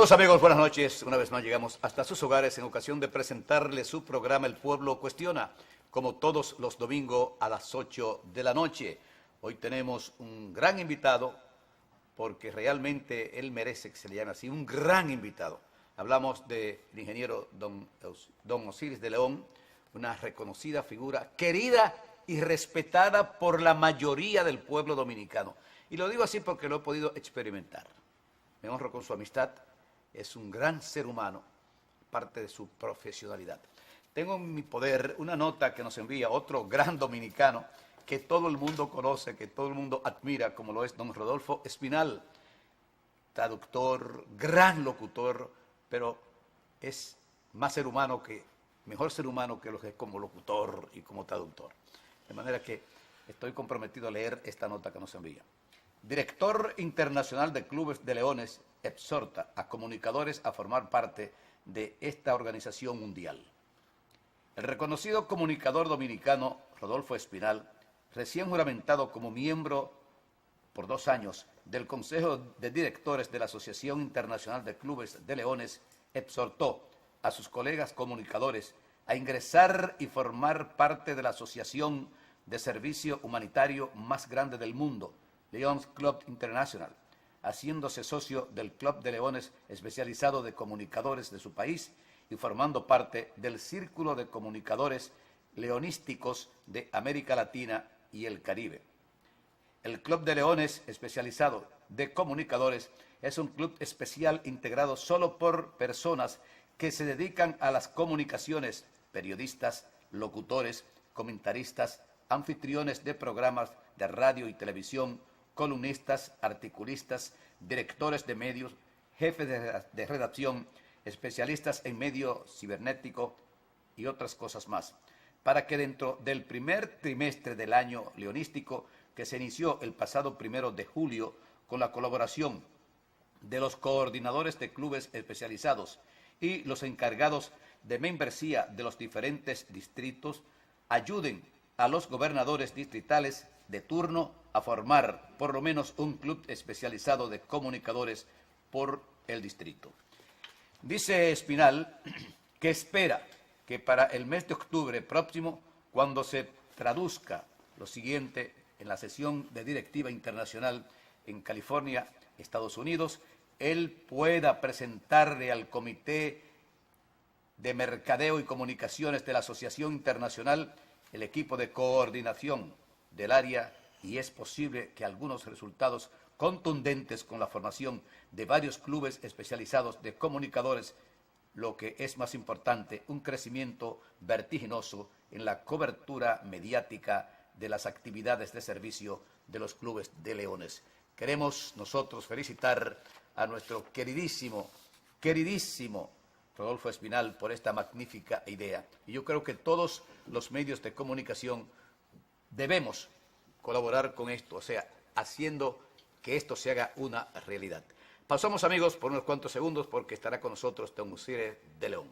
Saludos amigos, buenas noches. Una vez más llegamos hasta sus hogares en ocasión de presentarles su programa El Pueblo Cuestiona, como todos los domingos a las 8 de la noche. Hoy tenemos un gran invitado, porque realmente él merece que se le llame así, un gran invitado. Hablamos del ingeniero don Osiris de León, una reconocida figura, querida y respetada por la mayoría del pueblo dominicano. Y lo digo así porque lo he podido experimentar. Me honro con su amistad. Es un gran ser humano, parte de su profesionalidad. Tengo en mi poder una nota que nos envía otro gran dominicano que todo el mundo conoce, que todo el mundo admira, como lo es don Rodolfo Espinal, traductor, gran locutor, pero es más ser humano que, mejor ser humano que lo que es como locutor y como traductor. De manera que estoy comprometido a leer esta nota que nos envía. Director internacional de Clubes de Leones exhorta a comunicadores a formar parte de esta organización mundial. El reconocido comunicador dominicano Rodolfo Espinal, recién juramentado como miembro por 2 años del Consejo de Directores de la Asociación Internacional de Clubes de Leones, exhortó a sus colegas comunicadores a ingresar y formar parte de la asociación de servicio humanitario más grande del mundo, Lions Club International, haciéndose socio del Club de Leones especializado de comunicadores de su país y formando parte del Círculo de Comunicadores Leonísticos de América Latina y el Caribe. El Club de Leones especializado de comunicadores es un club especial integrado solo por personas que se dedican a las comunicaciones, periodistas, locutores, comentaristas, anfitriones de programas de radio y televisión, columnistas, articulistas, directores de medios, jefes de redacción, especialistas en medio cibernético y otras cosas más, para que dentro del primer trimestre del año leonístico, que se inició el pasado 1 de julio, con la colaboración de los coordinadores de clubes especializados y los encargados de membresía de los diferentes distritos, ayuden a los gobernadores distritales de turno a formar por lo menos un club especializado de comunicadores por el distrito. Dice Espinal que espera que para el mes de octubre próximo, cuando se traduzca lo siguiente en la sesión de directiva internacional en California, Estados Unidos, él pueda presentarle al Comité de Mercadeo y Comunicaciones de la Asociación Internacional el equipo de coordinación del área, y es posible que algunos resultados contundentes con la formación de varios clubes especializados de comunicadores, lo que es más importante, un crecimiento vertiginoso en la cobertura mediática de las actividades de servicio de los clubes de leones. Queremos nosotros felicitar a nuestro queridísimo Rodolfo Espinal por esta magnífica idea. Y yo creo que todos los medios de comunicación debemos colaborar con esto, o sea, haciendo que esto se haga una realidad. Pasamos, amigos, por unos cuantos segundos porque estará con nosotros don Osiris de León.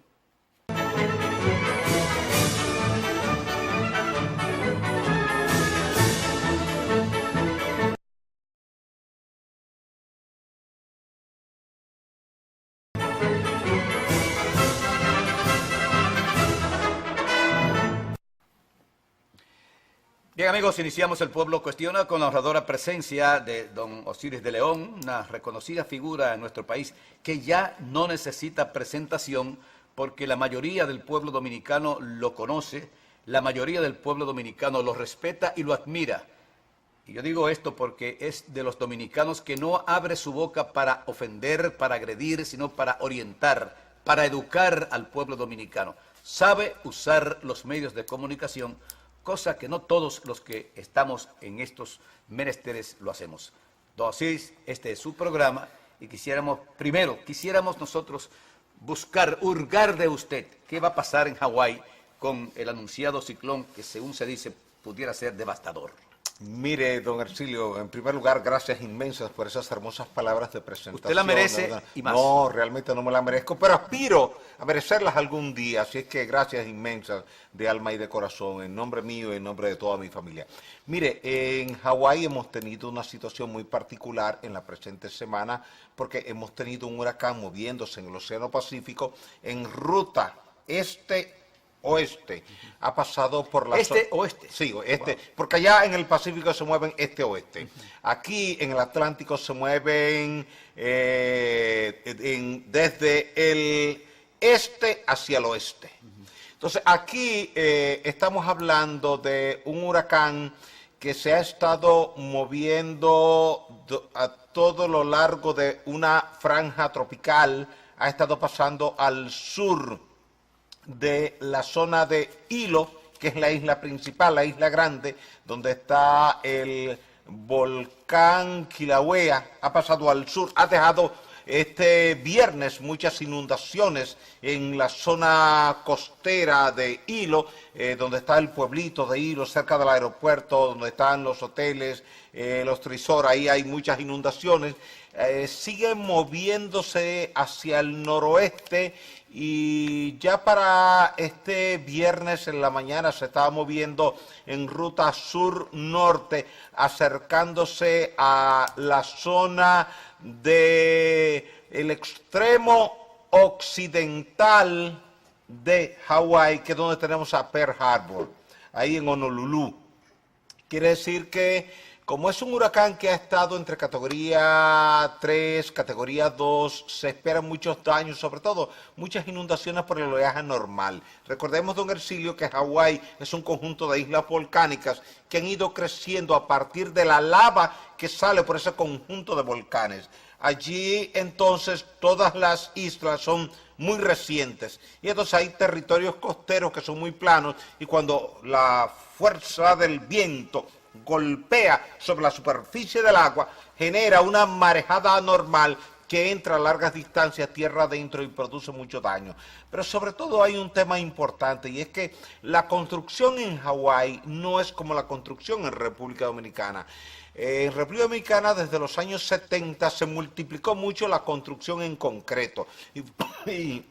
Bien, amigos, iniciamos El Pueblo Cuestiona con la honradora presencia de don Osiris de León, una reconocida figura en nuestro país que ya no necesita presentación porque la mayoría del pueblo dominicano lo conoce, la mayoría del pueblo dominicano lo respeta y lo admira. Y yo digo esto porque es de los dominicanos que no abre su boca para ofender, para agredir, sino para orientar, para educar al pueblo dominicano. Sabe usar los medios de comunicación, cosa que no todos los que estamos en estos menesteres lo hacemos. Don Osiris, este es su programa y quisiéramos nosotros hurgar de usted qué va a pasar en Hawái con el anunciado ciclón que, según se dice, pudiera ser devastador. Mire, don Ercilio, en primer lugar, gracias inmensas por esas hermosas palabras de presentación. Usted la merece ¿verdad? y más. No, realmente no me la merezco, pero aspiro a merecerlas algún día, así es que gracias inmensas de alma y de corazón, en nombre mío y en nombre de toda mi familia. Mire, en Hawái hemos tenido una situación muy particular en la presente semana, porque hemos tenido un huracán moviéndose en el Océano Pacífico en ruta este-oeste. Ha pasado por la ¿Este-oeste? Sí, porque allá en el Pacífico se mueven este-oeste. Aquí en el Atlántico se mueven desde el este hacia el oeste. Entonces, aquí estamos hablando de un huracán que se ha estado moviendo a todo lo largo de una franja tropical, ha estado pasando al sur de la zona de Hilo, que es la isla principal, la isla grande, donde está el volcán Kilauea, ha pasado al sur, ha dejado este viernes muchas inundaciones en la zona costera de Hilo, donde está el pueblito de Hilo, cerca del aeropuerto, donde están los hoteles, los Trisor, ahí hay muchas inundaciones. Sigue moviéndose hacia el noroeste y ya para este viernes en la mañana se estaba moviendo en ruta sur-norte, acercándose a la zona del extremo occidental de Hawái, que es donde tenemos a Pearl Harbor, ahí en Honolulu. Quiere decir que, como es un huracán que ha estado entre categoría 3, categoría 2, se esperan muchos daños, sobre todo muchas inundaciones por el oleaje normal. Recordemos, don Ercilio, que Hawái es un conjunto de islas volcánicas que han ido creciendo a partir de la lava que sale por ese conjunto de volcanes. Allí, entonces, todas las islas son muy recientes y entonces hay territorios costeros que son muy planos y cuando la fuerza del viento golpea sobre la superficie del agua, genera una marejada anormal que entra a largas distancias tierra adentro y produce mucho daño. Pero sobre todo hay un tema importante y es que la construcción en Hawái no es como la construcción en República Dominicana. En República Dominicana desde los años 70 se multiplicó mucho la construcción en concreto y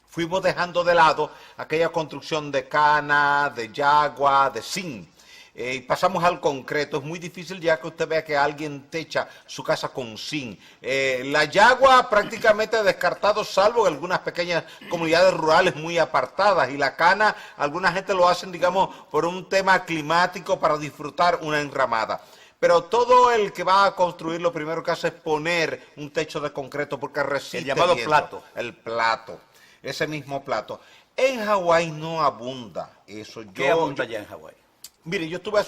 fuimos dejando de lado aquella construcción de cana, de yagua, de zinc. Y pasamos al concreto. Es muy difícil ya que usted vea que alguien techa su casa con zinc. La yagua prácticamente descartado, salvo en algunas pequeñas comunidades rurales muy apartadas. Y la cana, alguna gente lo hacen, digamos, por un tema climático para disfrutar una enramada. Pero todo el que va a construir lo primero que hace es poner un techo de concreto porque resiste el llamado viento. plato. El plato, ese mismo plato. En Hawái no abunda eso. ¿Qué abunda ya en Hawái? Mire, yo estuve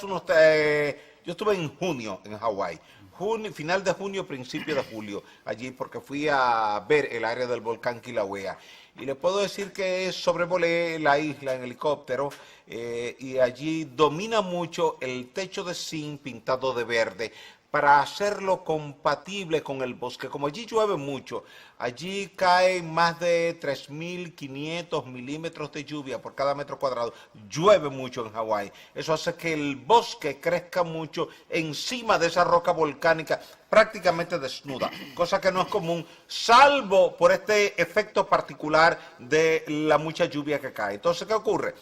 en junio en Hawái, final de junio, principio de julio, allí porque fui a ver el área del volcán Kilauea. Y le puedo decir que sobrevolé la isla en helicóptero y allí domina mucho el techo de zinc pintado de verde para hacerlo compatible con el bosque. Como allí llueve mucho, allí caen más de 3.500 milímetros de lluvia por cada metro cuadrado. Llueve mucho en Hawái. Eso hace que el bosque crezca mucho encima de esa roca volcánica prácticamente desnuda, cosa que no es común, salvo por este efecto particular de la mucha lluvia que cae. Entonces, ¿qué ocurre?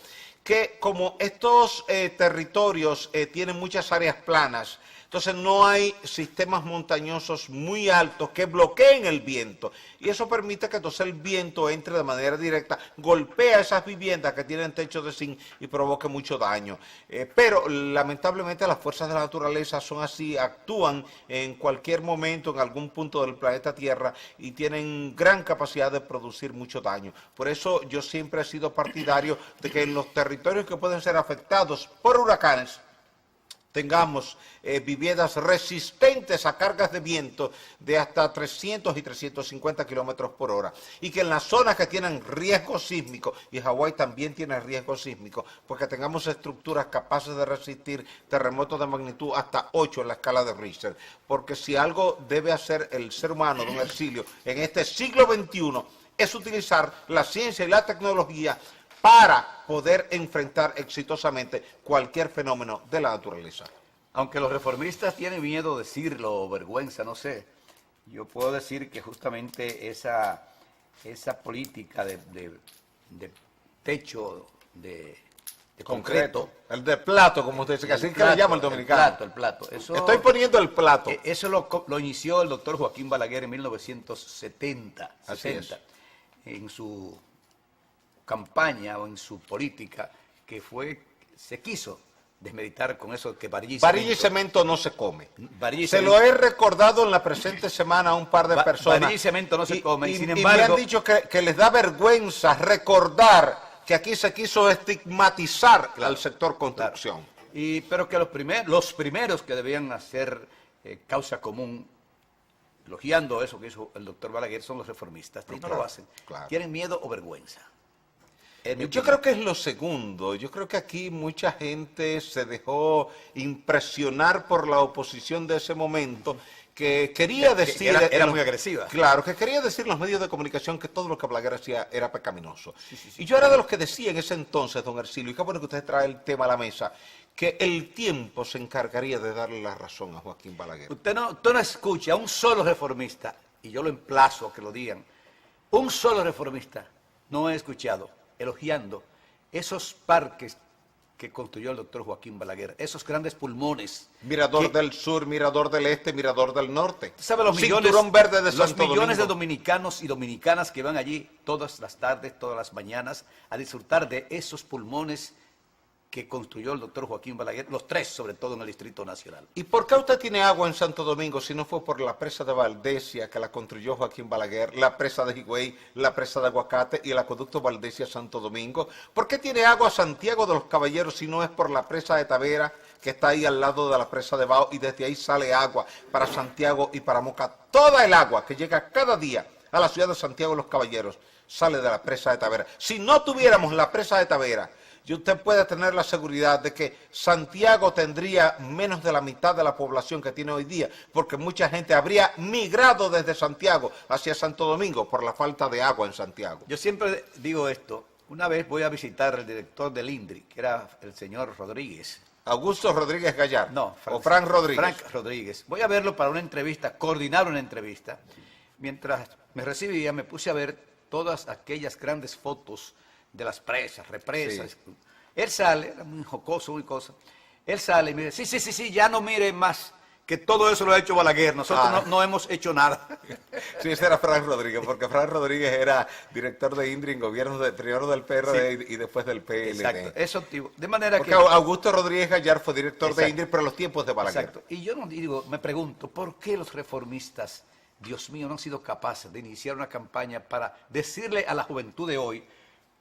Que como estos territorios tienen muchas áreas planas, entonces no hay sistemas montañosos muy altos que bloqueen el viento y eso permite que entonces el viento entre de manera directa, golpea esas viviendas que tienen techo de zinc y provoque mucho daño. Pero lamentablemente las fuerzas de la naturaleza son así, actúan en cualquier momento en algún punto del planeta Tierra y tienen gran capacidad de producir mucho daño. Por eso yo siempre he sido partidario de que en los territorios que pueden ser afectados por huracanes, tengamos viviendas resistentes a cargas de viento de hasta 300 y 350 kilómetros por hora. Y que en las zonas que tienen riesgo sísmico, y Hawái también tiene riesgo sísmico, pues que tengamos estructuras capaces de resistir terremotos de magnitud hasta 8 en la escala de Richter. Porque si algo debe hacer el ser humano, don Ercilio, en este siglo XXI, es utilizar la ciencia y la tecnología para poder enfrentar exitosamente cualquier fenómeno de la naturaleza. Aunque los reformistas tienen miedo de decirlo, o vergüenza, no sé, yo puedo decir que justamente esa política de techo, de concreto, el de plato, como usted dice, que así que le llama el dominicano. El plato. Eso, estoy poniendo el plato. Eso lo inició el doctor Joaquín Balaguer en 1970, Así es. en su campaña o en su política, que se quiso desmeditar con eso que Varilla y cemento no se come. Se cemento. Lo he recordado en la presente semana a un par de personas. Varilla y cemento no se come, sin embargo, embargo, me han dicho que les da vergüenza recordar que aquí se quiso estigmatizar al sector construcción. Claro. Pero que los primeros que debían hacer causa común, elogiando eso que hizo el doctor Balaguer, son los reformistas. Y no lo hacen. Claro. ¿Tienen miedo o vergüenza? Yo creo que es lo segundo. Yo creo que aquí mucha gente se dejó impresionar por la oposición de ese momento, que quería decir... Era muy agresiva. Claro, que quería decir en los medios de comunicación que todo lo que Balaguer hacía era pecaminoso. Sí. Y yo era de los que decía en ese entonces, don Ercilio, y qué bueno que usted trae el tema a la mesa, que el tiempo se encargaría de darle la razón a Joaquín Balaguer. Usted no escucha a un solo reformista, y yo lo emplazo a que lo digan, un solo reformista no he escuchado elogiando esos parques que construyó el doctor Joaquín Balaguer, esos grandes pulmones. Mirador del Sur, Mirador del Este, Mirador del Norte. ¿Sabe los Cinturón verde de los Santo millones Domingo? De dominicanos y dominicanas que van allí todas las tardes, todas las mañanas, a disfrutar de esos pulmones que construyó el doctor Joaquín Balaguer, los tres, sobre todo en el Distrito Nacional? ¿Y por qué usted tiene agua en Santo Domingo si no fue por la presa de Valdesia que la construyó Joaquín Balaguer, la presa de Higüey, la presa de Aguacate y el acueducto Valdesia-Santo Domingo? ¿Por qué tiene agua Santiago de los Caballeros si no es por la presa de Tavera, que está ahí al lado de la presa de Bao, y desde ahí sale agua para Santiago y para Moca? Toda el agua que llega cada día a la ciudad de Santiago de los Caballeros sale de la presa de Tavera. Si no tuviéramos la presa de Tavera, y usted puede tener la seguridad de que Santiago tendría menos de la mitad de la población que tiene hoy día, porque mucha gente habría migrado desde Santiago hacia Santo Domingo por la falta de agua en Santiago. Yo siempre digo esto. Una vez voy a visitar al director del INDRI, que era el señor Rodríguez. Augusto Rodríguez Gallar. No, Frank Rodríguez. Frank Rodríguez. Voy a verlo para una entrevista, coordinar una entrevista. Mientras me recibía, me puse a ver todas aquellas grandes fotos de las presas, represas. Sí. Él sale, era muy jocoso, muy cosa. Él sale y me dice, sí, ya no mire más, que todo eso lo ha hecho Balaguer, nosotros no hemos hecho nada. Sí, ese era Frank Rodríguez, porque Frank Rodríguez era director de INDRI en gobierno primero del PRD y después del PLD. Exacto, eso, de manera porque Augusto Rodríguez Gallar fue director de INDRI, pero en los tiempos de Balaguer. Exacto, y yo me pregunto, ¿por qué los reformistas, Dios mío, no han sido capaces de iniciar una campaña para decirle a la juventud de hoy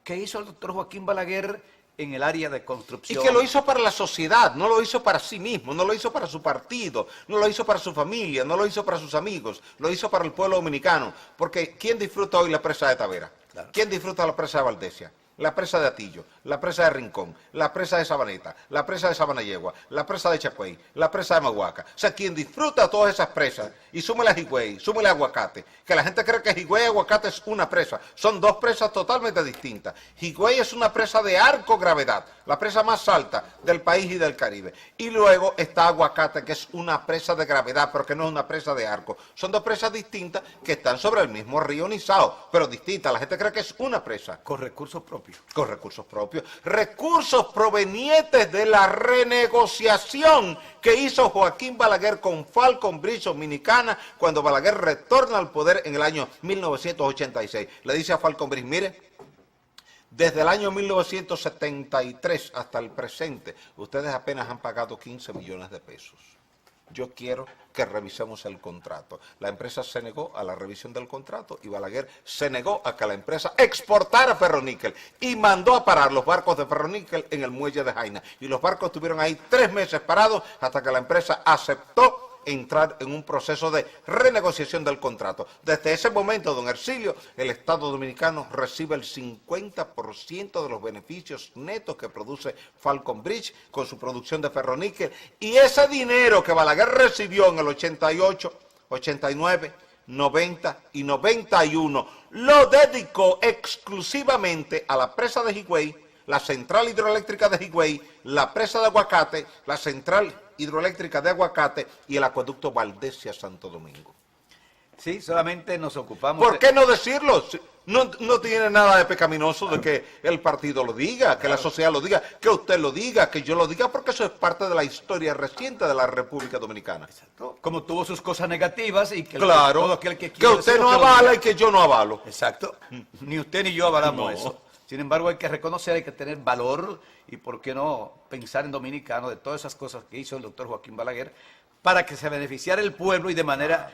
qué hizo el doctor Joaquín Balaguer en el área de construcción? Y que lo hizo para la sociedad, no lo hizo para sí mismo, no lo hizo para su partido, no lo hizo para su familia, no lo hizo para sus amigos, lo hizo para el pueblo dominicano. Porque ¿quién disfruta hoy la presa de Tavera? Claro. ¿Quién disfruta la presa de Valdesia? La presa de Atillo, la presa de Rincón, la presa de Sabaneta, la presa de Sabanayegua, la presa de Chagüey, la presa de Maguaca. O sea, quien disfruta todas esas presas, y súmele a Higüey, súmele a Aguacate, que la gente cree que Higüey y Aguacate es una presa. Son dos presas totalmente distintas. Higüey es una presa de arco-gravedad, la presa más alta del país y del Caribe. Y luego está Aguacate, que es una presa de gravedad, pero que no es una presa de arco. Son dos presas distintas que están sobre el mismo río Nizao, pero distintas. La gente cree que es una presa. Con recursos propios. Con recursos propios, recursos provenientes de la renegociación que hizo Joaquín Balaguer con Falcon Bridge Dominicana cuando Balaguer retorna al poder en el año 1986. Le dice a Falcon Bridge, mire, desde el año 1973 hasta el presente, ustedes apenas han pagado 15 millones de pesos. Yo quiero que revisemos el contrato. La empresa se negó a la revisión del contrato y Balaguer se negó a que la empresa exportara ferroníquel y mandó a parar los barcos de ferroníquel en el muelle de Jaina. Y los barcos estuvieron ahí 3 meses parados hasta que la empresa aceptó entrar en un proceso de renegociación del contrato. Desde ese momento, don Ercilio, el Estado Dominicano recibe el 50% de los beneficios netos que produce Falcon Bridge con su producción de ferroníquel, y ese dinero que Balaguer recibió en el 88, 89, 90 y 91 lo dedicó exclusivamente a la presa de Higüey, la central hidroeléctrica de Higüey, la presa de Aguacate, la central hidroeléctrica de Aguacate y el acueducto Valdesia Santo Domingo. Sí, solamente nos ocupamos... ¿Por qué no decirlo? No tiene nada de pecaminoso de que el partido lo diga, que la sociedad lo diga, que usted lo diga, que yo lo diga, porque eso es parte de la historia reciente de la República Dominicana. Exacto. Como tuvo sus cosas negativas y que claro, todo aquel que que quiere usted decir no lo avala diga. y que yo no avalo. Exacto. Ni usted ni yo avalamos No. eso. Sin embargo, hay que reconocer, hay que tener valor y, ¿por qué no pensar en dominicano de todas esas cosas que hizo el doctor Joaquín Balaguer para que se beneficiara el pueblo y de manera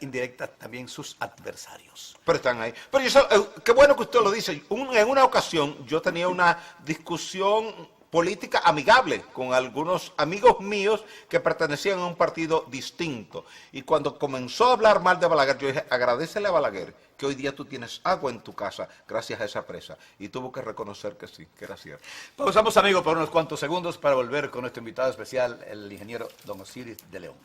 indirecta también sus adversarios? Pero están ahí. Pero qué bueno que usted lo dice. En una ocasión yo tenía una discusión política amigable con algunos amigos míos que pertenecían a un partido distinto. Y cuando comenzó a hablar mal de Balaguer, yo dije, agradécele a Balaguer que hoy día tú tienes agua en tu casa gracias a esa presa. Y tuvo que reconocer que sí, que era cierto. Pausamos, amigos, por unos cuantos segundos para volver con nuestro invitado especial, el ingeniero don Osiris de León.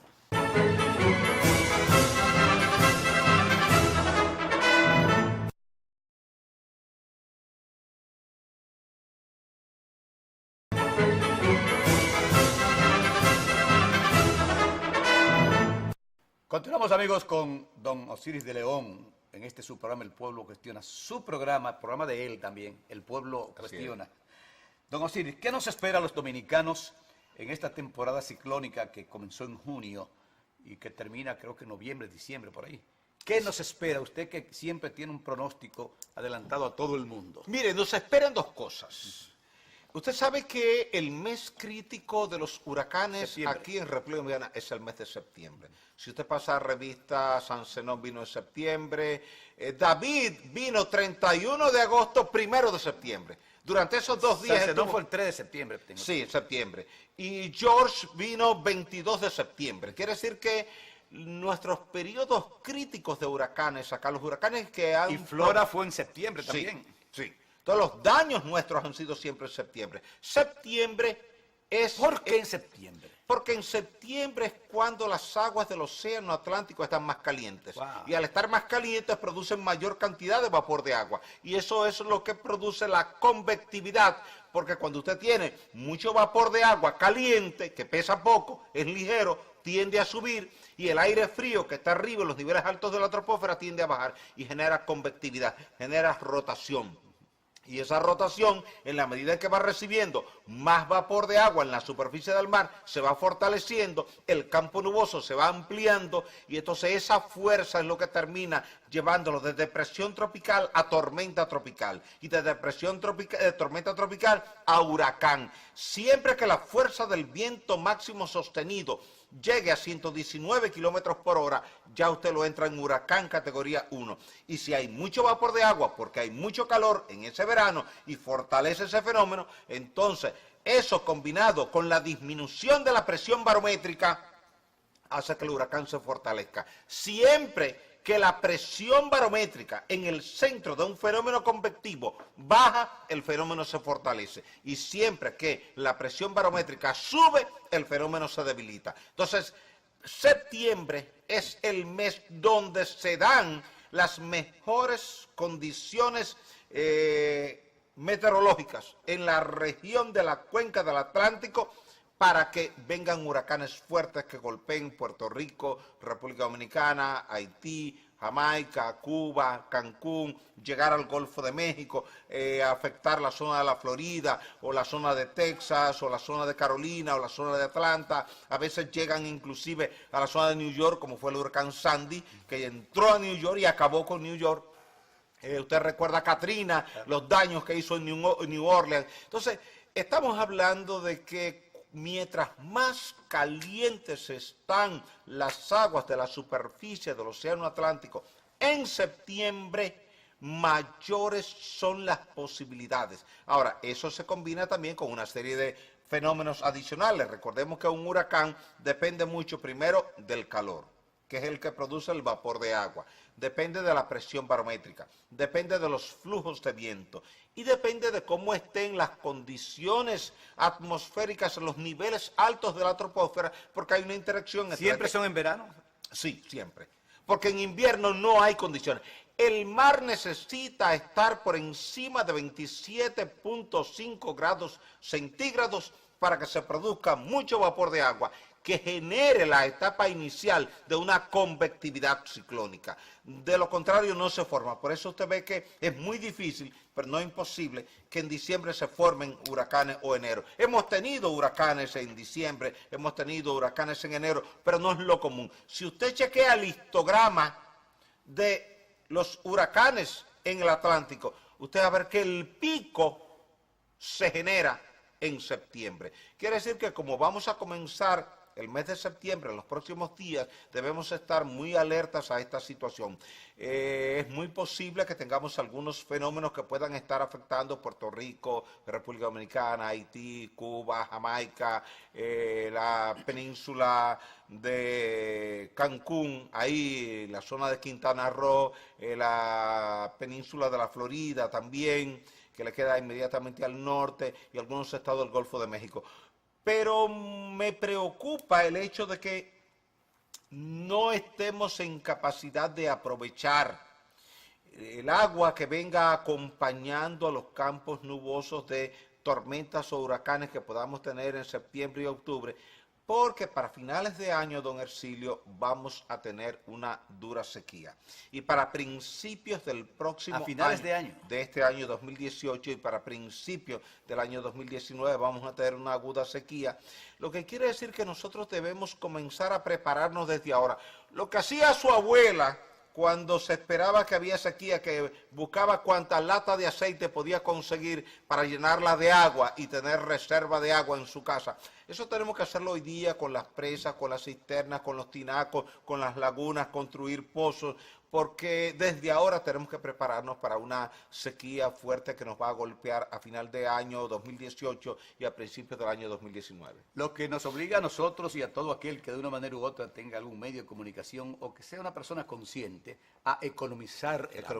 Continuamos, amigos, con don Osiris de León en este su programa El Pueblo Cuestiona, su programa de él también, El Pueblo Cuestiona. Don Osiris, ¿qué nos espera a los dominicanos en esta temporada ciclónica que comenzó en junio y que termina creo que en noviembre, diciembre, por ahí? ¿Qué nos espera usted que siempre tiene un pronóstico adelantado a todo el mundo? Mire, nos esperan dos cosas. Usted sabe que el mes crítico de los huracanes Septiembre. aquí en República Dominicana es el mes de septiembre. Si usted pasa a revista, San Zenón vino en septiembre, David vino 31 de agosto, 1 de septiembre. Durante esos 2 días... No fue el 3 de septiembre. Sí, en septiembre. Y George vino 22 de septiembre. Quiere decir que nuestros periodos críticos de huracanes, acá los huracanes que han... Y Flora fue en septiembre también. Sí. Todos los daños nuestros han sido siempre en septiembre. Septiembre es... ¿Por qué en septiembre? Porque en septiembre es cuando las aguas del océano Atlántico están más calientes. Wow. Y al estar más calientes producen mayor cantidad de vapor de agua. Y eso es lo que produce la convectividad. Porque cuando usted tiene mucho vapor de agua caliente, que pesa poco, es ligero, tiende a subir, y el aire frío que está arriba en los niveles altos de la troposfera tiende a bajar y genera convectividad, genera rotación. Y esa rotación, en la medida que va recibiendo más vapor de agua en la superficie del mar, se va fortaleciendo, el campo nuboso se va ampliando, y entonces esa fuerza es lo que termina llevándolo de depresión tropical a tormenta tropical, y de tormenta tropical a huracán. Siempre que la fuerza del viento máximo sostenido llegue a 119 kilómetros por hora, ya usted lo entra en huracán categoría 1. Y si hay mucho vapor de agua, porque hay mucho calor en ese verano y fortalece ese fenómeno, entonces eso combinado con la disminución de la presión barométrica hace que el huracán se fortalezca. Siempre que la presión barométrica en el centro de un fenómeno convectivo baja, el fenómeno se fortalece. Y siempre que la presión barométrica sube, el fenómeno se debilita. Entonces, septiembre es el mes donde se dan las mejores condiciones meteorológicas en la región de la cuenca del Atlántico para que vengan huracanes fuertes que golpeen Puerto Rico, República Dominicana, Haití, Jamaica, Cuba, Cancún, llegar al Golfo de México, afectar la zona de la Florida, o la zona de Texas, o la zona de Carolina, o la zona de Atlanta. A veces llegan inclusive a la zona de New York, como fue el huracán Sandy, que entró a New York y acabó con New York. Usted recuerda a Katrina, los daños que hizo en New Orleans. Entonces, estamos hablando de que mientras más calientes están las aguas de la superficie del océano Atlántico en septiembre, mayores son las posibilidades. Ahora, eso se combina también con una serie de fenómenos adicionales. Recordemos que un huracán depende mucho primero del calor, que es el que produce el vapor de agua. Depende de la presión barométrica, depende de los flujos de viento y depende de cómo estén las condiciones atmosféricas en los niveles altos de la troposfera, porque hay una interacción entre... ¿Siempre son en verano? Sí, siempre. Porque en invierno no hay condiciones. El mar necesita estar por encima de 27.5 grados centígrados para que se produzca mucho vapor de agua que genere la etapa inicial de una convectividad ciclónica. De lo contrario no se forma. Por eso usted ve que es muy difícil, pero no imposible, que en diciembre se formen huracanes o enero. Hemos tenido huracanes en diciembre, hemos tenido huracanes en enero, pero no es lo común. Si usted chequea el histograma de los huracanes en el Atlántico, usted va a ver que el pico se genera en septiembre. Quiere decir que como vamos a comenzar el mes de septiembre, en los próximos días, debemos estar muy alertas a esta situación. Es muy posible que tengamos algunos fenómenos que puedan estar afectando Puerto Rico, República Dominicana, Haití, Cuba, Jamaica, la península de Cancún, ahí la zona de Quintana Roo, la península de la Florida también, que le queda inmediatamente al norte, y algunos estados del Golfo de México. Pero me preocupa el hecho de que no estemos en capacidad de aprovechar el agua que venga acompañando a los campos nubosos de tormentas o huracanes que podamos tener en septiembre y octubre, porque para finales de año, don Hercilio, vamos a tener una dura sequía. Y para principios del próximo año, de este año 2018 y para principios del año 2019 vamos a tener una aguda sequía, lo que quiere decir que nosotros debemos comenzar a prepararnos desde ahora. Lo que hacía su abuela cuando se esperaba que había sequía, que buscaba cuántas latas de aceite podía conseguir para llenarla de agua y tener reserva de agua en su casa. Eso tenemos que hacerlo hoy día con las presas, con las cisternas, con los tinacos, con las lagunas, construir pozos, porque desde ahora tenemos que prepararnos para una sequía fuerte que nos va a golpear a final de año 2018 y a principios del año 2019. Lo que nos obliga a nosotros y a todo aquel que de una manera u otra tenga algún medio de comunicación o que sea una persona consciente a economizar el agua.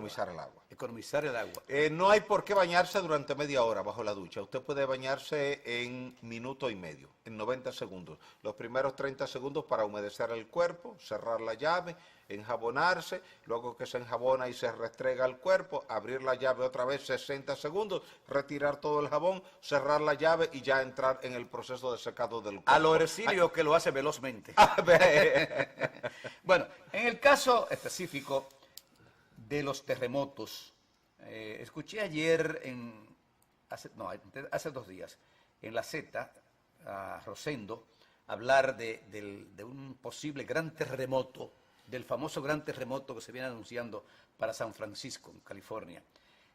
Economizar el agua. No hay por qué bañarse durante media hora bajo la ducha. Usted puede bañarse en minuto y medio, en 90 segundos. Los primeros 30 segundos para humedecer el cuerpo, cerrar la llave, enjabonarse, luego que se enjabona y se restrega el cuerpo, abrir la llave otra vez 60 segundos, retirar todo el jabón, cerrar la llave y ya entrar en el proceso de secado del cuerpo. A lo Hercilio que lo hace velozmente. Bueno, en el caso específico de los terremotos, escuché ayer, hace 2 días, en la Z, a Rosendo, hablar de un posible gran terremoto, del famoso gran terremoto que se viene anunciando para San Francisco, en California.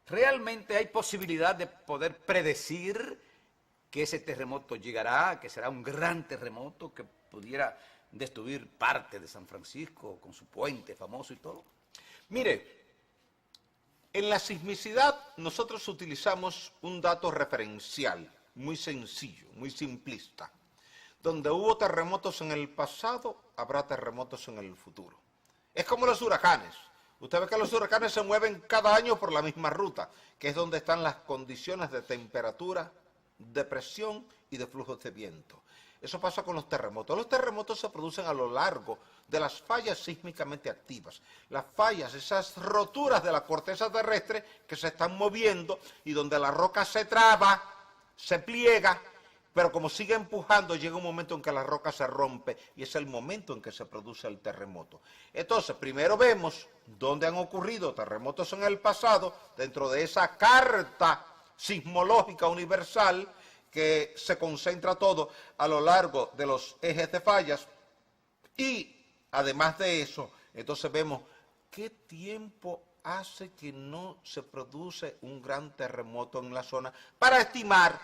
¿Realmente hay posibilidad de poder predecir que ese terremoto llegará, que será un gran terremoto que pudiera destruir parte de San Francisco con su puente famoso y todo? Mire, en la sismicidad nosotros utilizamos un dato referencial muy sencillo, muy simplista. Donde hubo terremotos en el pasado, habrá terremotos en el futuro. Es como los huracanes. Usted ve que los huracanes se mueven cada año por la misma ruta, que es donde están las condiciones de temperatura, de presión y de flujos de viento. Eso pasa con los terremotos. Los terremotos se producen a lo largo de las fallas sísmicamente activas. Las fallas, esas roturas de la corteza terrestre que se están moviendo y donde la roca se traba, se pliega, pero como sigue empujando, llega un momento en que la roca se rompe y es el momento en que se produce el terremoto. Entonces, primero vemos dónde han ocurrido terremotos en el pasado, dentro de esa carta sismológica universal que se concentra todo a lo largo de los ejes de fallas. Y, además de eso, entonces vemos qué tiempo hace que no se produce un gran terremoto en la zona para estimar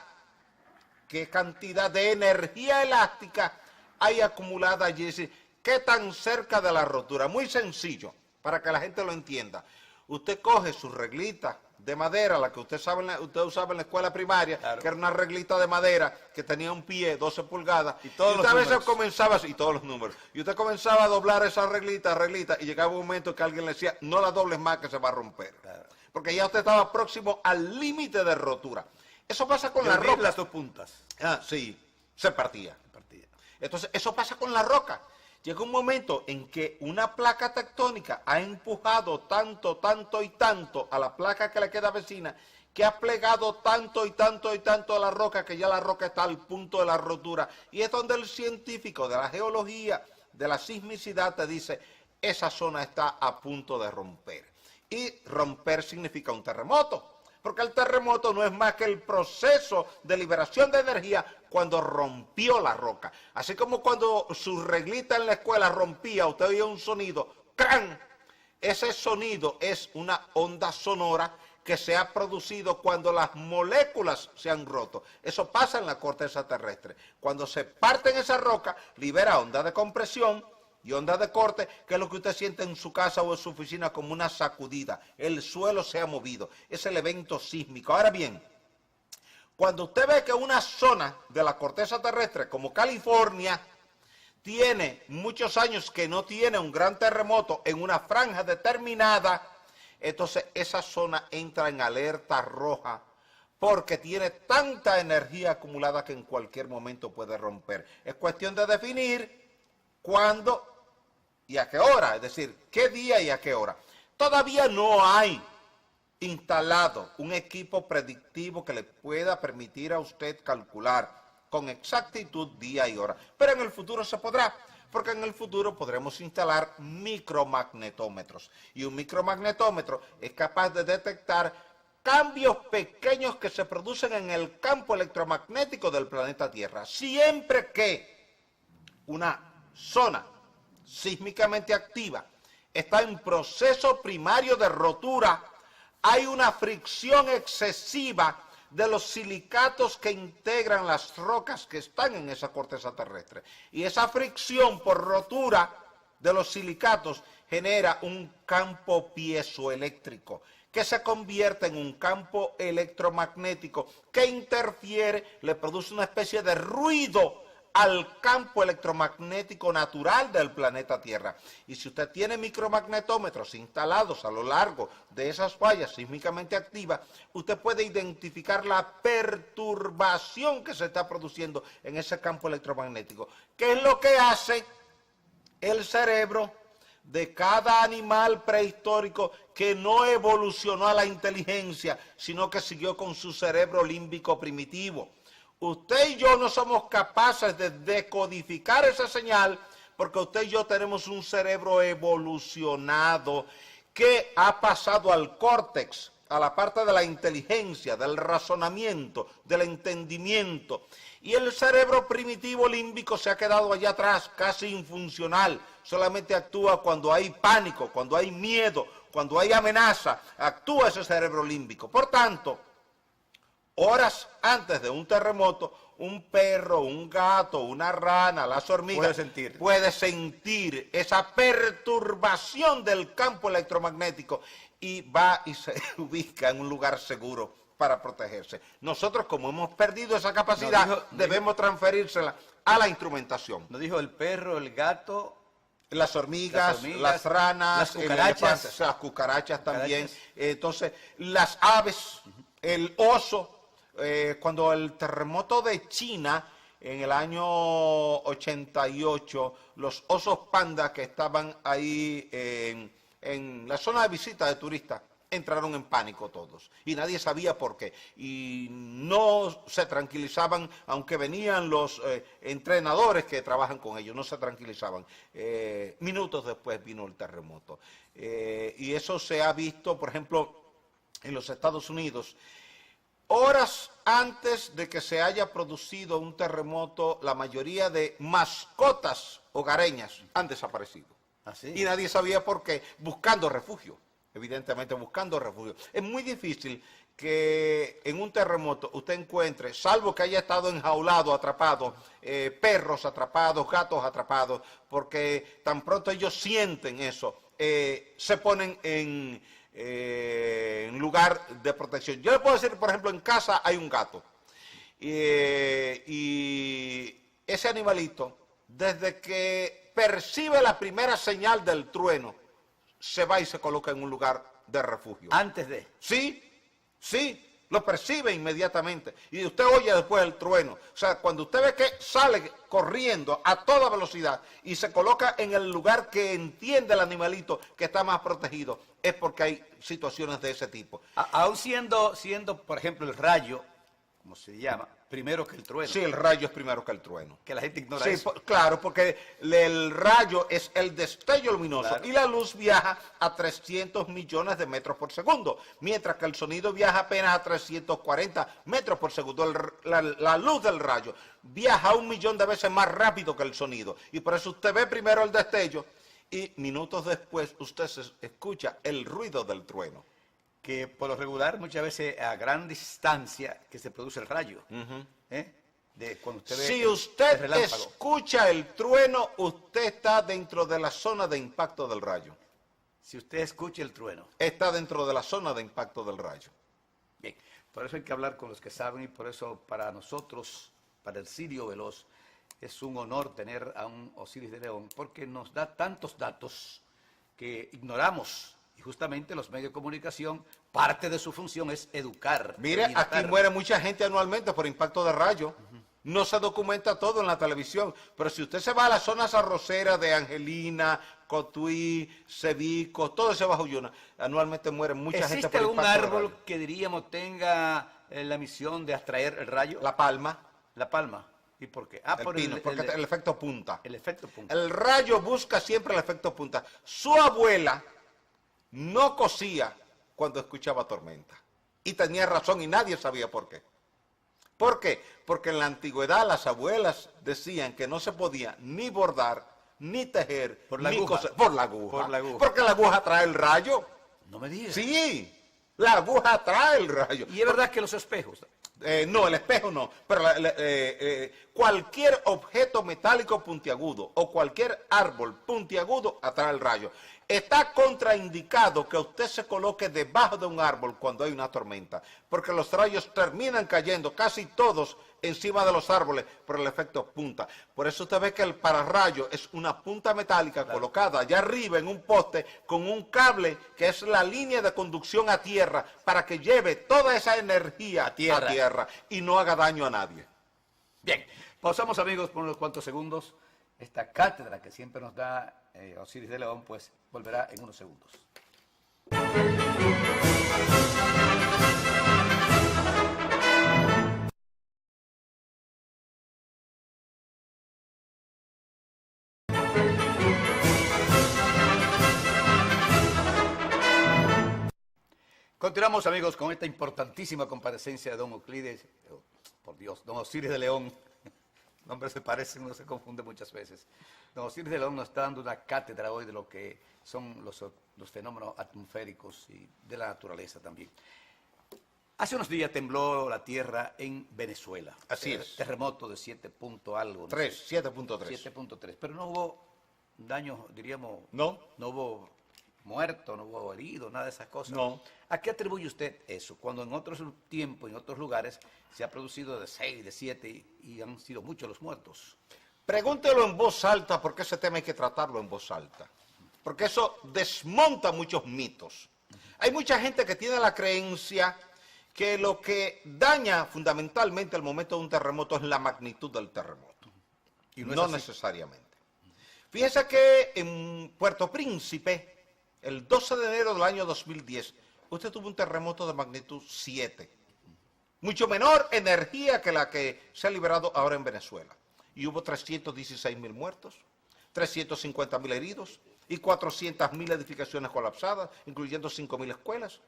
qué cantidad de energía elástica hay acumulada allí, qué tan cerca de la rotura. Muy sencillo, para que la gente lo entienda. Usted coge su reglita de madera, la que usted usaba en la escuela primaria, claro, que era una reglita de madera que tenía un pie, 12 pulgadas, y usted a veces comenzaba, y todos los números, y usted comenzaba a doblar esa reglita, y llegaba un momento que alguien le decía, no la dobles más que se va a romper. Claro. Porque ya usted estaba próximo al límite de rotura. Eso pasa con la roca. Las 2 puntas. Sí, se partía. Entonces, eso pasa con la roca. llega un momento en que una placa tectónica ha empujado tanto, tanto y tanto a la placa que le queda vecina, que ha plegado tanto y tanto y tanto a la roca, que ya la roca está al punto de la rotura. Y es donde el científico de la geología, de la sismicidad, te dice, esa zona está a punto de romper. Y romper significa un terremoto. Porque el terremoto no es más que el proceso de liberación de energía cuando rompió la roca. Así como cuando su reglita en la escuela rompía, usted oía un sonido, ¡cran! Ese sonido es una onda sonora que se ha producido cuando las moléculas se han roto. Eso pasa en la corteza terrestre. Cuando se parte en esa roca, libera ondas de compresión y ondas de corte, que es lo que usted siente en su casa o en su oficina como una sacudida. El suelo se ha movido. Es el evento sísmico. Ahora bien, cuando usted ve que una zona de la corteza terrestre, como California, tiene muchos años que no tiene un gran terremoto en una franja determinada, entonces esa zona entra en alerta roja porque tiene tanta energía acumulada que en cualquier momento puede romper. Es cuestión de definir cuándo y a qué hora, es decir, qué día y a qué hora. Todavía no hay instalado un equipo predictivo que le pueda permitir a usted calcular con exactitud día y hora, pero en el futuro se podrá, porque en el futuro podremos instalar micromagnetómetros, y un micromagnetómetro es capaz de detectar cambios pequeños que se producen en el campo electromagnético del planeta Tierra, siempre que una zona sísmicamente activa está en proceso primario de rotura, hay una fricción excesiva de los silicatos que integran las rocas que están en esa corteza terrestre. Y esa fricción por rotura de los silicatos genera un campo piezoeléctrico que se convierte en un campo electromagnético que interfiere, le produce una especie de ruido al campo electromagnético natural del planeta Tierra. Y si usted tiene micromagnetómetros instalados a lo largo de esas fallas sísmicamente activas, usted puede identificar la perturbación que se está produciendo en ese campo electromagnético. ¿Qué es lo que hace el cerebro de cada animal prehistórico que no evolucionó a la inteligencia, sino que siguió con su cerebro límbico primitivo? Usted y yo no somos capaces de decodificar esa señal porque usted y yo tenemos un cerebro evolucionado que ha pasado al córtex, a la parte de la inteligencia, del razonamiento, del entendimiento. Y el cerebro primitivo límbico se ha quedado allá atrás, casi infuncional. Solamente actúa cuando hay pánico, cuando hay miedo, cuando hay amenaza. Actúa ese cerebro límbico. Por tanto, horas antes de un terremoto, un perro, un gato, una rana, las hormigas puede sentir esa perturbación del campo electromagnético y va y se ubica en un lugar seguro para protegerse. Nosotros, como hemos perdido esa capacidad, debemos transferírsela a la instrumentación. ¿No dijo el perro, el gato? Las hormigas, las ranas, las cucarachas también. Entonces, las aves, el oso. Cuando el terremoto de China en el año 88, los osos panda que estaban ahí en la zona de visita de turistas entraron en pánico todos y nadie sabía por qué y no se tranquilizaban, aunque venían los entrenadores que trabajan con ellos, no se tranquilizaban. Minutos después vino el terremoto y eso se ha visto, por ejemplo, en los Estados Unidos. Horas antes de que se haya producido un terremoto, la mayoría de mascotas hogareñas han desaparecido. ¿Ah, sí? Y nadie sabía por qué, buscando refugio, evidentemente buscando refugio. Es muy difícil que en un terremoto usted encuentre, salvo que haya estado enjaulado, atrapado, perros atrapados, gatos atrapados, porque tan pronto ellos sienten eso, se ponen en lugar de protección. Yo le puedo decir, por ejemplo, en casa hay un gato y ese animalito, desde que percibe la primera señal del trueno, se va y se coloca en un lugar de refugio. Antes de. Sí, lo percibe inmediatamente. Y usted oye después el trueno. O sea, cuando usted ve que sale corriendo a toda velocidad y se coloca en el lugar que entiende el animalito que está más protegido, es porque hay situaciones de ese tipo. Aún siendo, por ejemplo, el rayo, como se llama, primero que el trueno. Sí, el rayo es primero que el trueno. Que la gente ignora Sí, eso. claro, porque el rayo es el destello luminoso, Claro. y la luz viaja a 300 millones de metros por segundo, mientras que el sonido viaja apenas a 340 metros por segundo. La luz del rayo viaja 1 millón de veces más rápido que el sonido, y por eso usted ve primero el destello y minutos después usted escucha el ruido del trueno. Que por lo regular muchas veces a gran distancia que se produce el rayo. De cuando usted ve Si el usted relámpago. escucha el trueno, usted está dentro de la zona de impacto del rayo. Si usted escucha el trueno. Está dentro de la zona de impacto del rayo. Bien, por eso hay que hablar con los que saben, y por eso para nosotros, para el Sirio Veloz, es un honor tener a un Osiris de León, porque nos da tantos datos que ignoramos. Y justamente los medios de comunicación, parte de su función es educar. Mire, orientar. aquí muere mucha gente anualmente por impacto de rayo. No se documenta todo en la televisión, pero si usted se va a las zonas arroceras de Angelina, Cotuí, Cebico, todo ese Bajo Yuna, anualmente muere mucha gente ¿Existe por algún impacto de árbol rayo. que diríamos tenga la misión de atraer el rayo? La palma, La palma. ¿Y por qué? el pino, porque el efecto punta. el efecto punta. El rayo busca siempre el efecto punta. Su abuela no cosía cuando escuchaba tormenta. Y tenía razón y nadie sabía por qué. ¿Por qué? Porque en la antigüedad las abuelas decían que no se podía ni bordar, ni tejer, Por la ni aguja. coser. Por la aguja. Por la aguja. Porque la aguja trae el rayo. No me digas. Sí, la aguja trae el rayo. Y es verdad que los espejos. No, el espejo no, pero cualquier objeto metálico puntiagudo o cualquier árbol puntiagudo atrae el rayo. Está contraindicado que usted se coloque debajo de un árbol cuando hay una tormenta, porque los rayos terminan cayendo casi todos encima de los árboles por el efecto punta. Por eso usted ve que el pararrayo es una punta metálica colocada allá arriba en un poste con un cable que es la línea de conducción a tierra para que lleve toda esa energía a tierra y no haga daño a nadie. Bien, pausamos, amigos, por unos cuantos segundos. Esta cátedra que siempre nos da Osiris de León, pues volverá en unos segundos. Continuamos, amigos, con esta importantísima comparecencia de don Euclides, por Dios, don Osiris de León. Nombres se parecen, uno se confunde muchas veces. Don Osiris de León nos está dando una cátedra hoy de lo que son los fenómenos atmosféricos y de la naturaleza también. Hace unos días tembló la tierra en Venezuela. Así es. Terremoto de 7 punto algo. No 7.3. 7.3. Pero no hubo daños, diríamos. No. No hubo muerto, no hubo herido, nada de esas cosas. No. ¿A qué atribuye usted eso? Cuando en otros tiempos, en otros lugares, se ha producido de 6, de 7 y han sido muchos los muertos. Pregúntelo en voz alta, porque ese tema hay que tratarlo en voz alta. Porque eso desmonta muchos mitos. Hay mucha gente que tiene la creencia que lo que daña fundamentalmente el momento de un terremoto es la magnitud del terremoto. Y no no es así. necesariamente. Fíjese que en Puerto Príncipe, el 12 de enero del año 2010, usted tuvo un terremoto de magnitud 7. Mucho menor energía que la que se ha liberado ahora en Venezuela. Y hubo 316.000 muertos, 350.000 heridos y 400.000 edificaciones colapsadas, incluyendo 5.000 escuelas.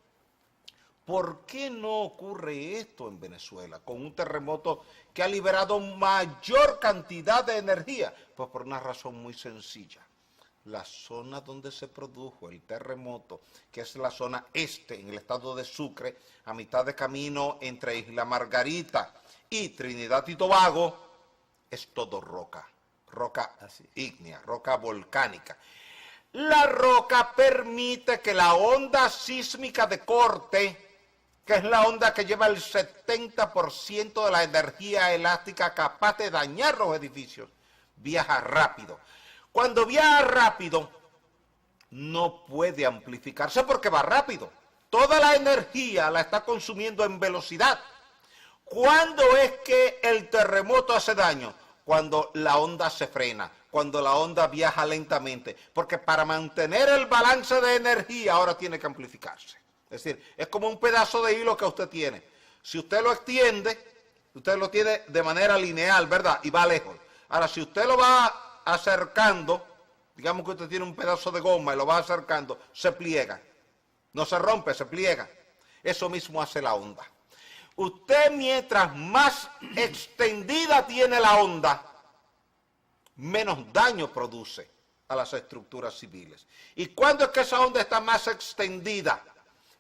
¿Por qué no ocurre esto en Venezuela con un terremoto que ha liberado mayor cantidad de energía? Pues por una razón muy sencilla. La zona donde se produjo el terremoto, que es la zona este, en el estado de Sucre, a mitad de camino entre Isla Margarita y Trinidad y Tobago, es todo roca ígnea, roca volcánica. La roca permite que la onda sísmica de corte, que es la onda que lleva el 70% de la energía elástica capaz de dañar los edificios, viaja rápido. Cuando viaja rápido, no puede amplificarse porque va rápido. toda la energía la está consumiendo en velocidad. ¿Cuándo es que el terremoto hace daño? Cuando la onda se frena, cuando la onda viaja lentamente, porque para mantener el balance de energía ahora tiene que amplificarse. Es decir, es como un pedazo de hilo que usted tiene. Si usted lo extiende, usted lo tiene de manera lineal, ¿verdad? Y va lejos. Ahora, si usted lo va acercando, digamos que usted tiene un pedazo de goma y lo va acercando, se pliega. No se rompe, se pliega. Eso mismo hace la onda. Usted, mientras más extendida tiene la onda, menos daño produce a las estructuras civiles. ¿Y cuándo es que esa onda está más extendida?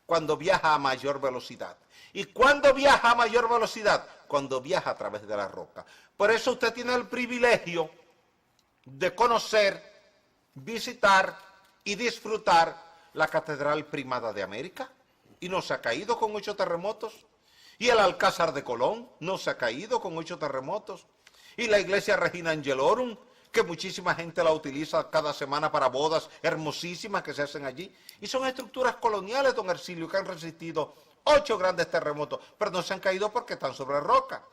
Cuando viaja a mayor velocidad. ¿Y cuándo viaja a mayor velocidad? Cuando viaja a través de la roca. Por eso usted tiene el privilegio de conocer, visitar y disfrutar la Catedral Primada de América. Y no se ha caído con 8 terremotos. Y el Alcázar de Colón no se ha caído con 8 terremotos. Y la iglesia Regina Angelorum, que muchísima gente la utiliza cada semana para bodas hermosísimas que se hacen allí. Y son estructuras coloniales, don Hercilio, que han resistido 8 grandes terremotos, pero no se han caído porque están sobre roca.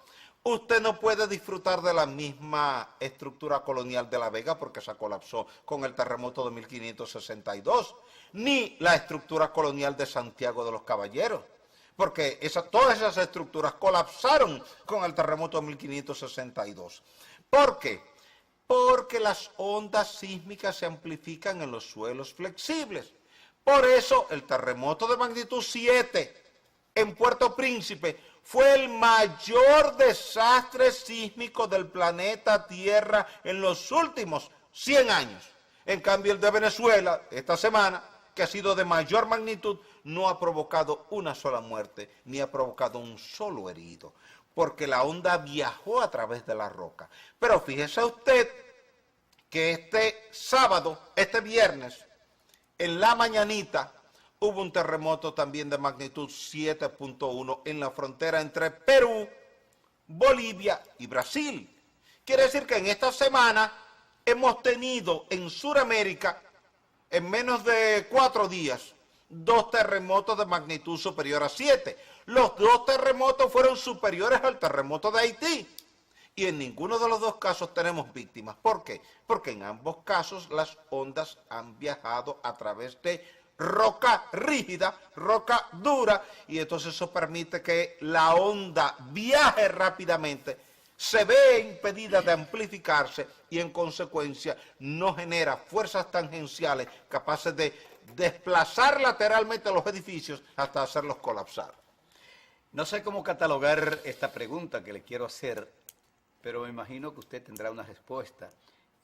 Usted no puede disfrutar de la misma estructura colonial de La Vega porque se colapsó con el terremoto de 1562, ni la estructura colonial de Santiago de los Caballeros, porque todas esas estructuras colapsaron con el terremoto de 1562. ¿Por qué? Porque las ondas sísmicas se amplifican en los suelos flexibles. Por eso el terremoto de magnitud 7 en Puerto Príncipe fue el mayor desastre sísmico del planeta Tierra en los últimos 100 años. En cambio, el de Venezuela, esta semana, que ha sido de mayor magnitud, no ha provocado una sola muerte, ni ha provocado un solo herido, porque la onda viajó a través de la roca. Pero fíjese usted que este sábado, este viernes, en la mañanita, hubo un terremoto también de magnitud 7.1 en la frontera entre Perú, Bolivia y Brasil. Quiere decir que en esta semana hemos tenido en Sudamérica, en menos de 4 días, 2 terremotos de magnitud superior a 7. Los 2 terremotos fueron superiores al terremoto de Haití. Y en ninguno de los 2 casos tenemos víctimas. ¿Por qué? Porque en ambos casos las ondas han viajado a través de roca rígida, roca dura, y entonces eso permite que la onda viaje rápidamente, se ve impedida de amplificarse y en consecuencia no genera fuerzas tangenciales capaces de desplazar lateralmente los edificios hasta hacerlos colapsar. No sé cómo catalogar esta pregunta que le quiero hacer, pero me imagino que usted tendrá una respuesta.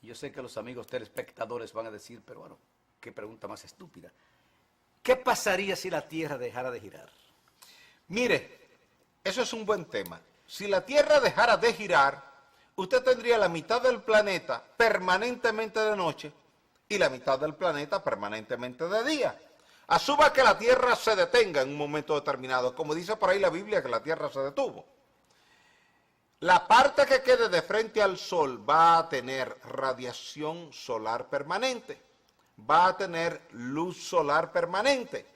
Yo sé que los amigos telespectadores van a decir, pero bueno, qué pregunta más estúpida. ¿Qué pasaría si la Tierra dejara de girar? Mire, eso es un buen tema. Si la Tierra dejara de girar, usted tendría la mitad del planeta permanentemente de noche y la mitad del planeta permanentemente de día. Asuma que la Tierra se detenga en un momento determinado, como dice por ahí la Biblia que la Tierra se detuvo. La parte que quede de frente al Sol va a tener radiación solar permanente, va a tener luz solar permanente,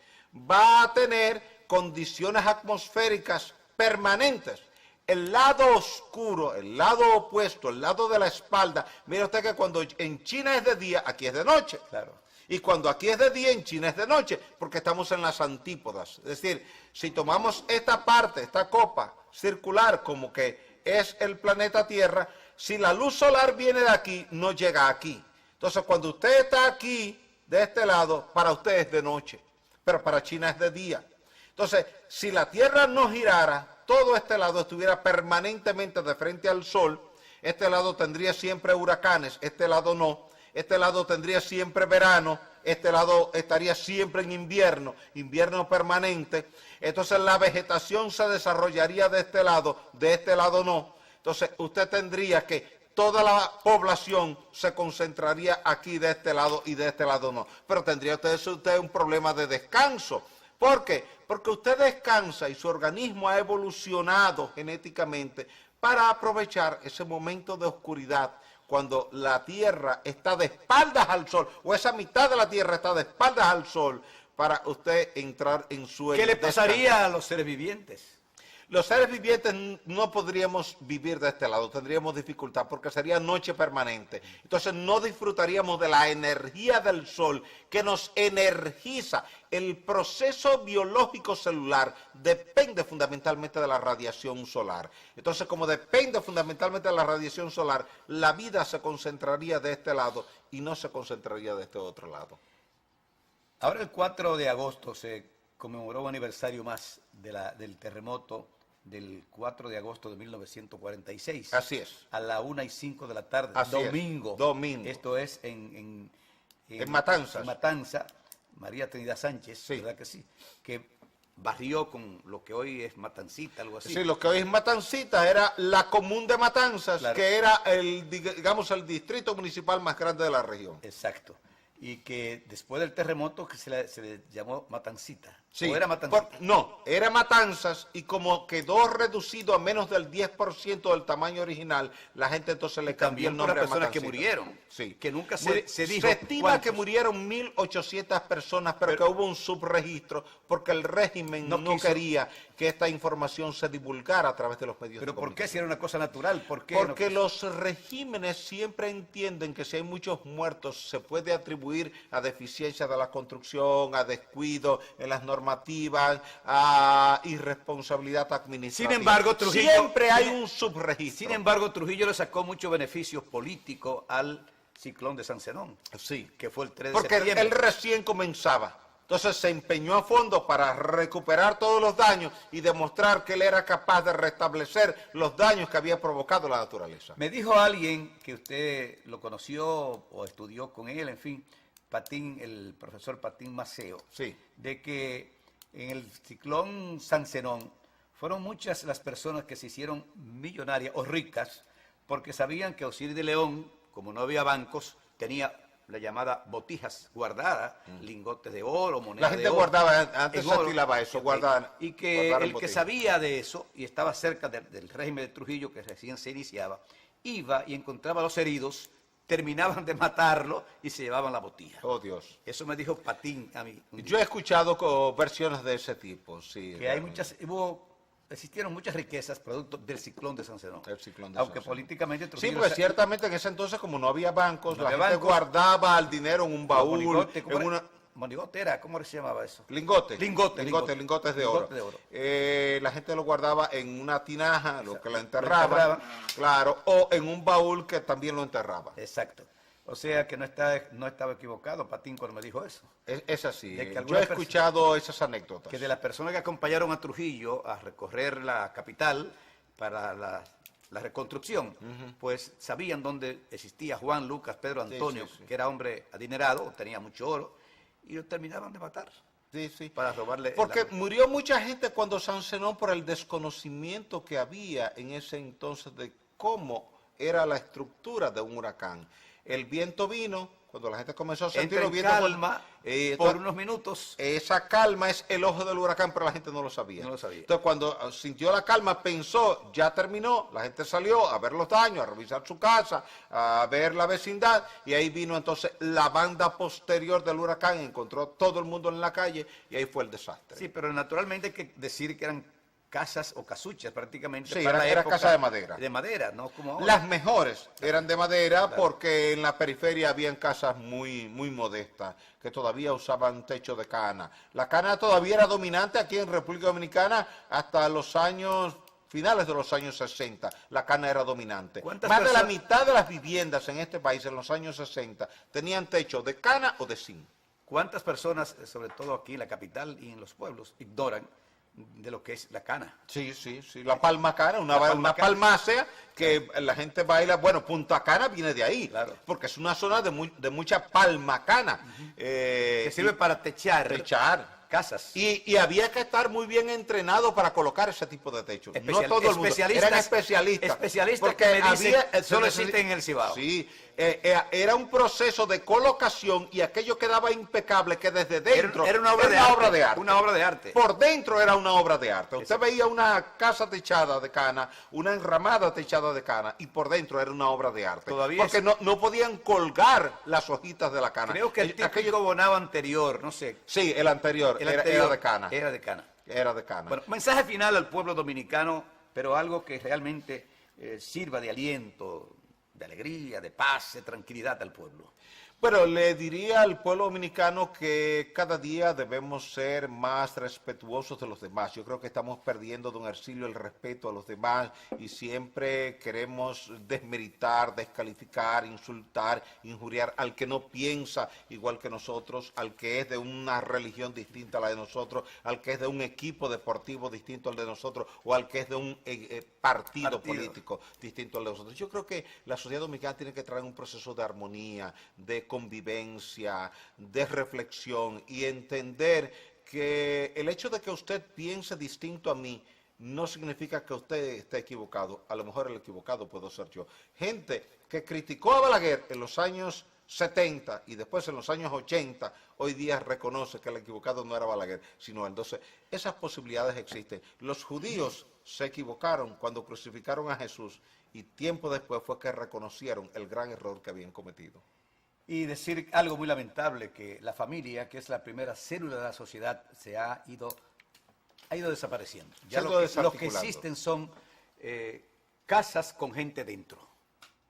va a tener condiciones atmosféricas permanentes. El lado oscuro, el lado opuesto, el lado de la espalda, mire usted que cuando en China es de día, aquí es de noche. Claro. Y cuando aquí es de día, en China es de noche, porque estamos en las antípodas. Es decir, si tomamos esta parte, esta copa circular, como que es el planeta Tierra, si la luz solar viene de aquí, no llega aquí. Entonces, cuando usted está aquí, de este lado, para usted es de noche, pero para China es de día. Entonces, si la Tierra no girara, todo este lado estuviera permanentemente de frente al Sol, este lado tendría siempre huracanes, este lado no, este lado tendría siempre verano, este lado estaría siempre en invierno, invierno permanente, entonces la vegetación se desarrollaría de este lado no. Entonces usted tendría que toda la población se concentraría aquí de este lado y de este lado no. Pero tendría usted un problema de descanso. ¿Por qué? Porque usted descansa y su organismo ha evolucionado genéticamente para aprovechar ese momento de oscuridad cuando la Tierra está de espaldas al Sol, o esa mitad de la Tierra está de espaldas al Sol, para usted entrar en sueño. ¿Qué le descansar. pasaría a los seres vivientes? Los seres vivientes no podríamos vivir de este lado, tendríamos dificultad porque sería noche permanente. Entonces no disfrutaríamos de la energía del sol que nos energiza. El proceso biológico celular depende fundamentalmente de la radiación solar. Entonces, como depende fundamentalmente de la radiación solar, la vida se concentraría de este lado y no se concentraría de este otro lado. Ahora el 4 de agosto se conmemoró un aniversario más del terremoto del 4 de agosto de 1946. Así es. A la 1:05 de la tarde, Así domingo. es. Domingo. Esto es en Matanzas. En Matanza, María Trinidad Sánchez, Sí. ¿verdad que sí? Que barrió con lo que hoy es Matancita, algo así. Sí, lo que hoy es Matancita era la común de Matanzas, Claro. que era digamos, el distrito municipal más grande de la región. Exacto. Y que después del terremoto que se le llamó Matancita. Sí, ¿O era Matancita? no, era Matanzas y como quedó reducido a menos del 10% del tamaño original, la gente entonces le cambió el También por las nombre a personas que Matancita. murieron. Sí. Que nunca Muri- se dijo Se estima cuántos. que murieron 1.800 personas, pero que hubo un subregistro porque el régimen No no quiso. quería que esta información se divulgara a través de los medios de ¿Pero por qué comunicación. si era una cosa natural? ¿Por qué Porque no? los regímenes siempre entienden que si hay muchos muertos se puede atribuir a deficiencia de la construcción, a descuido en las normativas, a irresponsabilidad administrativa. Sin embargo, Trujillo- siempre hay un subregistro. Sin embargo, Trujillo le sacó mucho beneficio político al ciclón de San Zenón, Sí, que fue el 3 de porque septiembre. él recién comenzaba. Entonces se empeñó a fondo para recuperar todos los daños y demostrar que él era capaz de restablecer los daños que había provocado la naturaleza. Me dijo alguien que usted lo conoció o estudió con él, en fin, Patín, el profesor Patín Maceo, Sí. de que en el ciclón San Zenón fueron muchas las personas que se hicieron millonarias o ricas porque sabían que Osiris de León, como no había bancos, tenía la llamada botijas guardadas, lingotes de oro, monedas La gente de oro. guardaba, antes en se oro. alquilaba eso, Ok. guardaban. Y que guardaban el que botellas. sabía de eso y estaba cerca del régimen de Trujillo, que recién se iniciaba, iba y encontraba a los heridos, terminaban de matarlo y se llevaban la botija. Oh, Dios. Eso me dijo Patín a mí. un Yo día, he escuchado versiones de ese tipo, sí. que hay realmente. existieron muchas riquezas producto del ciclón de San Zenón. Del ciclón de Aunque San Zenón. políticamente Sí, Trujillo pues se- ciertamente en ese entonces, como no había bancos, No la había gente bancos. guardaba el dinero en un baúl, Monigote, ¿cómo en era? una... Monigote era, ¿cómo se llamaba eso? Lingotes. Lingote. Lingotes de oro. Lingote de oro. La gente lo guardaba en una tinaja, lo que la Lo enterraba, enterraban. claro, o en un baúl que también lo enterraba. Exacto. O sea que no estaba equivocado Patín cuando me dijo eso. Es así. De que Yo algunas he escuchado esas anécdotas. Que de las personas que acompañaron a Trujillo a recorrer la capital para la reconstrucción, pues sabían dónde existía Juan, Lucas, Pedro, Antonio, sí. que era hombre adinerado, tenía mucho oro, y lo terminaban de matar Sí, sí. para robarle. Porque murió mucha gente cuando San Zenón por el desconocimiento que había en ese entonces de cómo era la estructura de un huracán. El viento vino, cuando la gente comenzó a sentir entra los en vientos... calma por entonces, unos minutos. esa calma es el ojo del huracán, pero la gente no lo sabía. No lo sabía. Entonces, cuando sintió la calma, pensó, ya terminó, la gente salió a ver los daños, a revisar su casa, a ver la vecindad, y ahí vino entonces la banda posterior del huracán, encontró todo el mundo en la calle, y ahí fue el desastre. Sí, pero naturalmente hay que decir que eran casas o casuchas prácticamente. Sí, para la era época casa de madera. De madera, no como ahora. Las mejores eran de madera porque en la periferia habían casas muy modestas que todavía usaban techo de cana. La cana todavía era dominante aquí en República Dominicana hasta finales de los años 60. La cana era dominante. ¿Cuántas Más de la personas- mitad de las viviendas en este país en los años 60 tenían techo de cana o de zinc. ¿Cuántas personas, sobre todo aquí en la capital y en los pueblos, ignoran de lo que es la cana? Sí. La palma cana, La palma una cana. palmácea que la gente baila. Bueno, Punta Cana viene de ahí, Claro. porque es una zona de mucha palma cana. Que sirve para techar. casas. Y había que estar muy bien entrenado para colocar ese tipo de techos. No todo el mundo. Eran especialistas. Especialistas porque que me dicen, había, solo existen en el Cibao. Sí, era un proceso de colocación y aquello quedaba impecable, que desde dentro era una obra de arte. Una obra de arte. Por dentro era una obra de arte. Usted veía una casa techada de cana, una enramada techada de cana, y por dentro era una obra de arte. Porque no podían colgar las hojitas de la cana. Creo que el típico bonado anterior, no sé. Sí, el anterior era de cana. Era de cana. Era de cana. Bueno, mensaje final al pueblo dominicano, pero algo que realmente sirva de aliento, de alegría, de paz, de tranquilidad al pueblo. Bueno, le diría al pueblo dominicano que cada día debemos ser más respetuosos de los demás. Yo creo que estamos perdiendo, don Hercilio, el respeto a los demás y siempre queremos desmeritar, descalificar, insultar, injuriar al que no piensa igual que nosotros, al que es de una religión distinta a la de nosotros, al que es de un equipo deportivo distinto al de nosotros o al que es de un partido político distinto al de nosotros. Yo creo que la sociedad dominicana tiene que traer un proceso de armonía, de convivencia, de reflexión y entender que el hecho de que usted piense distinto a mí no significa que usted esté equivocado. A lo mejor el equivocado puedo ser yo. Gente que criticó a Balaguer en los años 70 y después en los años 80, hoy día reconoce que el equivocado no era Balaguer, sino él. Entonces, esas posibilidades existen. Los judíos se equivocaron cuando crucificaron a Jesús y tiempo después fue que reconocieron el gran error que habían cometido. Y decir algo muy lamentable, que la familia, que es la primera célula de la sociedad, ha ido desapareciendo. Ya lo que existen son casas con gente dentro,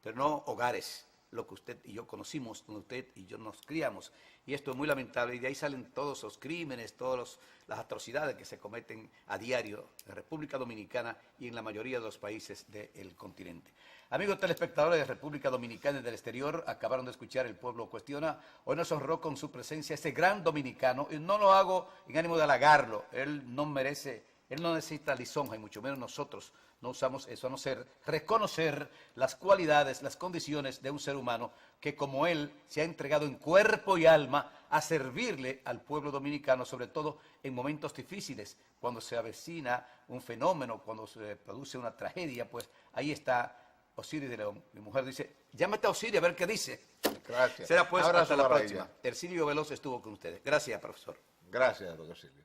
pero no hogares, lo que usted y yo conocimos, donde usted y yo nos criamos. Y esto es muy lamentable, y de ahí salen todos los crímenes, todas las atrocidades que se cometen a diario en República Dominicana y en la mayoría de los países del continente. Amigos telespectadores de República Dominicana y del exterior, acabaron de escuchar El Pueblo Cuestiona. Hoy nos honró con su presencia ese gran dominicano, y no lo hago en ánimo de halagarlo. Él no necesita lisonja, y mucho menos nosotros. No usamos eso a no ser reconocer las cualidades, las condiciones de un ser humano que como él se ha entregado en cuerpo y alma a servirle al pueblo dominicano, sobre todo en momentos difíciles, cuando se avecina un fenómeno, cuando se produce una tragedia, pues ahí está Osiris de León. Mi mujer dice, llámate a Osiris a ver qué dice. Gracias. Será pues hasta la próxima. Hercilio Veloz estuvo con ustedes. Gracias, profesor. Gracias, don Hercilio.